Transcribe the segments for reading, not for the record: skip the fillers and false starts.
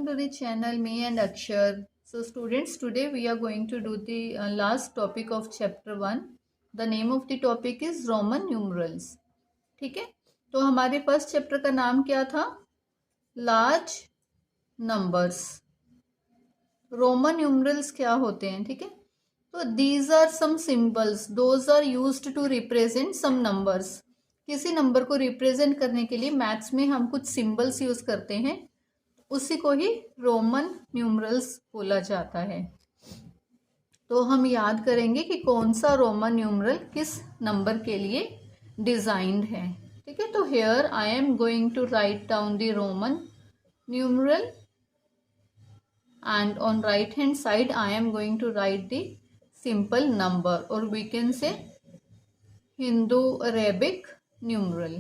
to the channel Me and Akshar. So students, today we are going to do the last topic of chapter 1. The name of the topic is Roman numerals. ठीक है, तो हमारे first chapter का नाम क्या था? Large numbers. Roman numerals क्या होते हैं? ठीक है, तो these are some symbols, those are used to represent some numbers. किसी नंबर को रिप्रेजेंट करने के लिए मैथ्स में हम कुछ सिंबल्स यूज करते हैं, उसी को ही रोमन न्यूमरल्स बोला जाता है. तो हम याद करेंगे कि कौन सा रोमन न्यूमरल किस नंबर के लिए डिजाइंड है. ठीक है, तो here I am going to write down the Roman numeral and on right hand side I am going to write the simple number, or we can say Hindu Arabic numeral.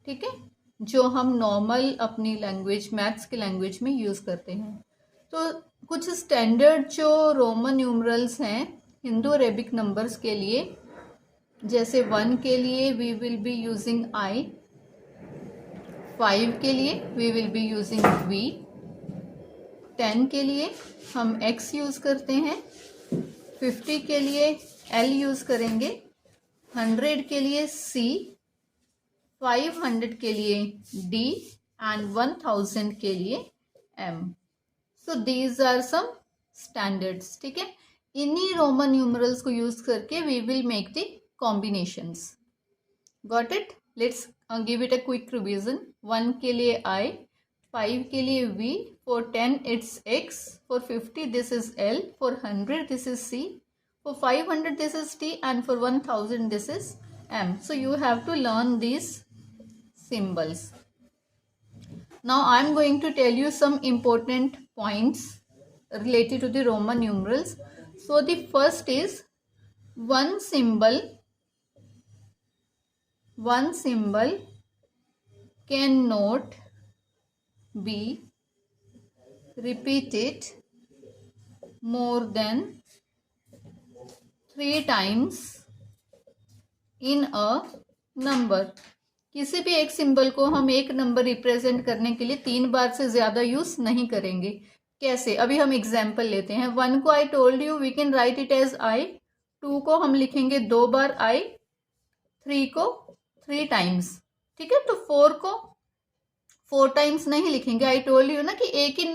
ठीक है, जो हम normal अपनी language, maths की language में use करते हैं. तो कुछ स्टैंडर्ड जो रोमन न्यूमरल्स हैं हिंदू अरेबिक नंबर्स के लिए, जैसे 1 के लिए we will be using I, 5 के लिए we will be using V, 10 के लिए हम X यूज करते हैं, 50 के लिए L यूज करेंगे, 100 के लिए C, 500 के लिए D एंड 1000 के लिए M. So these are some standards. ठीक है, इन्हीं रोमन न्यूमरल्स को यूज करके we will make the combinations. Got it? Let's give it a quick revision. 1 के लिए I, 5 के लिए V, for 10 it's X, for 50 this is L, for 100 this is C, for 500 this is T, and for 1000 this is M. So you have to learn these symbols. Now I am going to tell you some important points related to the Roman numerals. So the first is one symbol cannot be repeated more than 3 times in a number. किसी भी एक symbol को हम एक number represent करने के लिए 3 बार से ज्यादा यूज नहीं करेंगे. कैसे? अभी हम एग्जाम्पल लेते हैं. 1 को I told you we can write it as I, 2 को हम लिखेंगे 2 बार I, 3 को 3 टाइम्स. ठीक है, तो 4 को 4 टाइम्स नहीं लिखेंगे. आई टोल्ड यू ना कि एक ही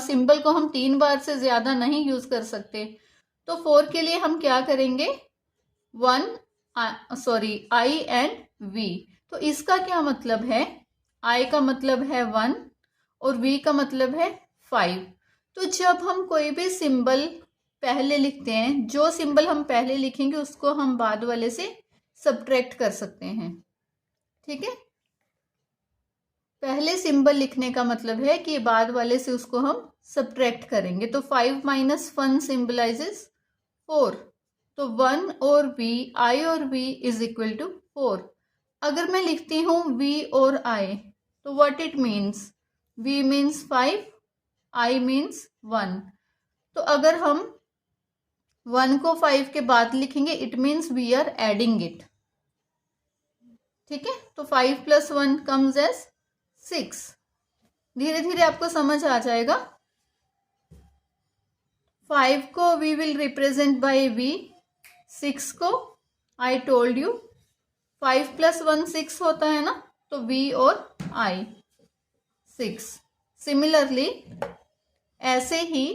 सिंबल को हम 3 बार से ज्यादा नहीं यूज कर सकते. तो 4 के लिए हम क्या करेंगे? I and V. तो इसका क्या मतलब है? I का मतलब है 1 और V का मतलब है 5. तो जब हम कोई भी सिंबल पहले लिखते हैं, जो सिंबल हम पहले लिखेंगे उसको हम बाद वाले से सब्ट्रैक्ट कर सकते हैं. ठीक है, पहले सिंबल लिखने का मतलब है कि बाद वाले से उसको हम सब्ट्रैक्ट करेंगे. तो 5 माइनस 1 सिंबलाइजेस 4. तो 1 और V, I और V इज इक्वल टू 4. अगर मैं लिखती हूं V और I, तो what it means? V means 5, I means 1. तो अगर हम 1 को 5 के बाद लिखेंगे it means we are adding it. ठीक है, तो 5 प्लस 1 कम्स एज 6. धीरे धीरे आपको समझ आ जाएगा. 5 को we will represent by V, 6 को आई टोल्ड यू 5 प्लस 1 6 होता है ना, तो V और I 6. सिमिलरली ऐसे ही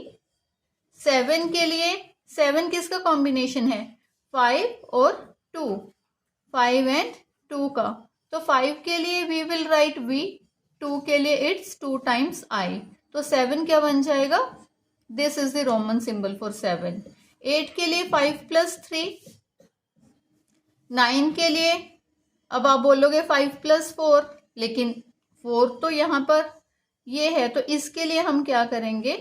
7 के लिए, 7 किसका कॉम्बिनेशन है? 5 और 2, 5 एंड 2 का. तो 5 के लिए वी विल राइट V, 2 के लिए इट्स 2 टाइम्स I. तो 7 क्या बन जाएगा? This is the Roman symbol for 7. 8 के लिए 5 प्लस 3, 9 के लिए अब आप बोलोगे 5 प्लस 4, लेकिन 4 तो यहां पर ये है, तो इसके लिए हम क्या करेंगे?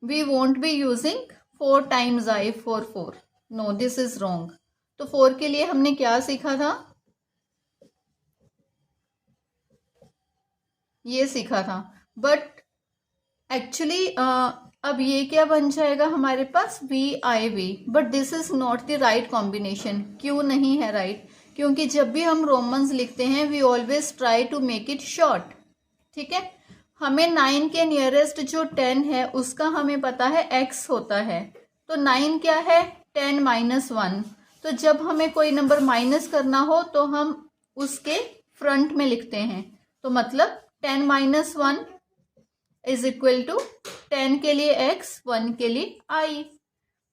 We won't be using 4 times I for 4. No, this is wrong. तो 4 के लिए हमने क्या सीखा था? ये सीखा था. बट एक्चुअली अब ये क्या बन जाएगा हमारे पास? VIV. But this is not the right combination. क्यों नहीं है राइट? क्योंकि जब भी हम रोमन्स लिखते हैं we always try to make it short. ठीक है, हमें 9 के नियरेस्ट जो 10 है उसका हमें पता है x होता है। तो 9 क्या है? 10 माइनस 1। तो जब हमें कोई नंबर माइनस करना हो तो हम उसके फ्रंट में लिखते हैं। तो मतलब 10 माइनस 1 इज इक्वल टू 10 के लिए x, 1 के लिए I।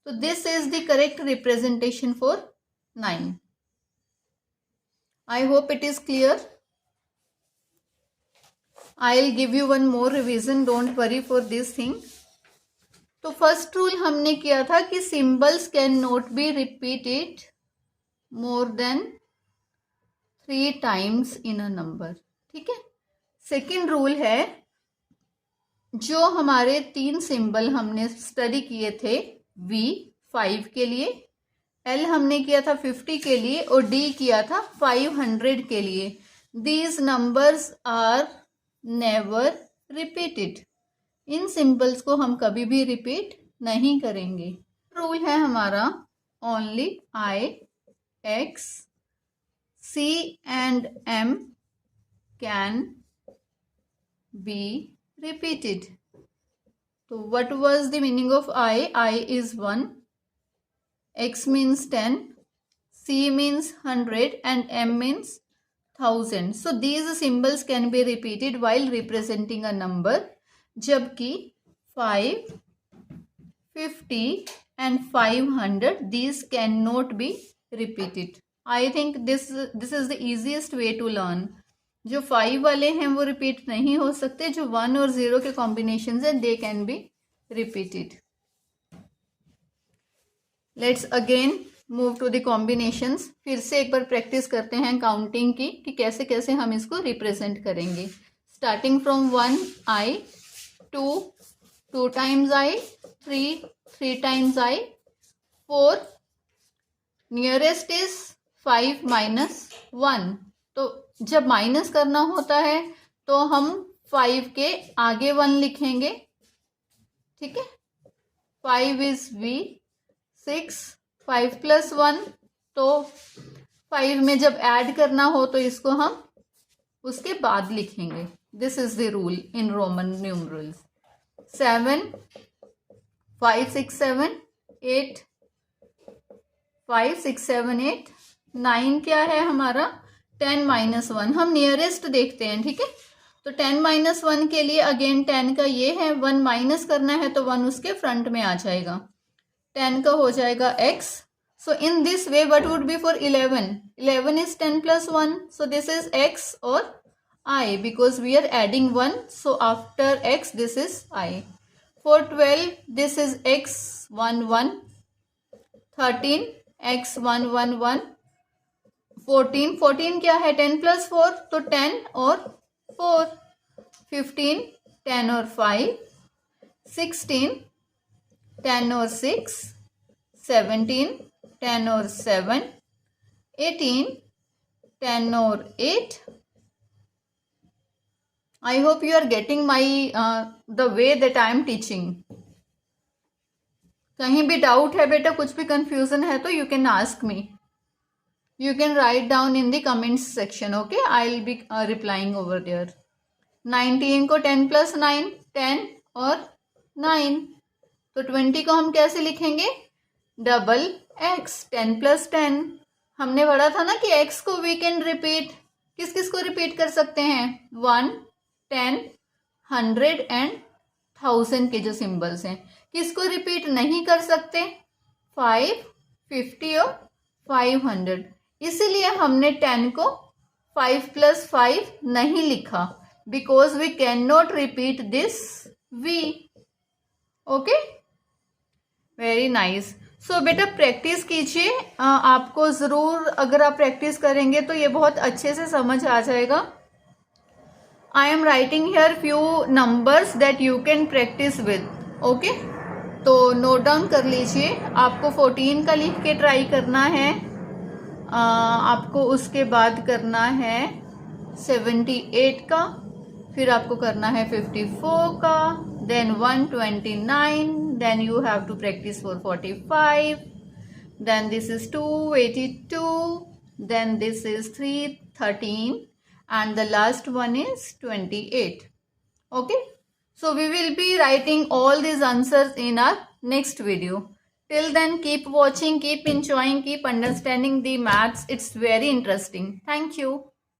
तो this is the correct representation for 9। I hope it is clear. I'll give you one more revision, don't worry for this thing. तो फर्स्ट रूल हमने किया था कि symbols can not be repeated more than 3 times in a number. ठीक है। Second rule है, जो हमारे 3 सिंबल हमने स्टडी किए थे, V 5 के लिए, L हमने किया था 50 के लिए और D किया था 500 के लिए। These numbers are never repeated। In symbols को हम कभी भी रिपीट नहीं करेंगे। रूल है हमारा, only I, X, C and M can be repeated. तो what was the meaning of I? I is 1, X means 10, C means 100 and M means 1000. So these symbols can be repeated while representing a number, जबकि 5, 50 and 500 these cannot be repeated. I think this is the easiest way to learn. जो 5 वाले हैं वो repeat नहीं हो सकते, जो 1 और 0 के कॉम्बिनेशन है they can be repeated. Let's again move to the combinations. फिर से एक बार प्रैक्टिस करते हैं काउंटिंग की कि कैसे कैसे हम इसको रिप्रेजेंट करेंगे। Starting from 1 I, 2 times I, 3 times I, 4 nearest is 5 minus 1। तो जब माइनस करना होता है तो हम 5 के आगे 1 लिखेंगे। ठीक है। 5 इज V, 6, 5 प्लस 1, तो 5 में जब ऐड करना हो तो इसको हम उसके बाद लिखेंगे। This is the rule in Roman numerals. 7, 5, 6, 7, 8, 5, 6, 7, 8, 9 क्या है हमारा? 10 माइनस 1। हम नियरेस्ट देखते हैं। ठीक है। तो 10 माइनस 1 के लिए अगेन 10 का ये है, 1 माइनस करना है तो 1 उसके फ्रंट में आ जाएगा। 10 का हो जाएगा x. So in this way what would be for 11? 11 is 10 plus 1. So this is x or I because we are adding 1. So after x this is I. For 12 this is x 1 1. 13 x 1 1 1. 14 क्या है? 10 plus 4 तो 10 और 4. 15 10 और 5. 16 10 और 6, 17 10 और 7, 18 10 और 8. I hope you are getting my the way that I am teaching. कहीं भी डाउट है बेटा, कुछ भी कंफ्यूजन है तो you can ask me. You can write down in the comments section. Okay, I'll be replying over there. 19 को 10 plus 9, 10 और 9. तो 20 को हम कैसे लिखेंगे? Double x, 10 plus 10। हमने पढ़ा था ना कि x को वी कैन रिपीट, किस किस को रिपीट कर सकते हैं? 1, 10, 100 एंड 1000 के जो सिंबल्स हैं। किसको रिपीट नहीं कर सकते? 5, 50 और 500। इसीलिए हमने 10 को 5 प्लस 5 नहीं लिखा, because we can not repeat this v. Okay, very nice. So बेटा प्रैक्टिस कीजिए, आपको ज़रूर अगर आप प्रैक्टिस करेंगे तो ये बहुत अच्छे से समझ आ जाएगा। I am writing here few numbers that you can practice with. Okay, तो नोट डाउन कर लीजिए। आपको 14 का लिख के ट्राई करना है, आपको उसके बाद करना है 78 का, फिर आपको करना है 54 का, then 129, then you have to practice for 45, then this is 282, then this is 313 and the last one is 28. Okay, so we will be writing all these answers in our next video. Till then, keep watching, keep enjoying, keep understanding the maths. It's very interesting. Thank you.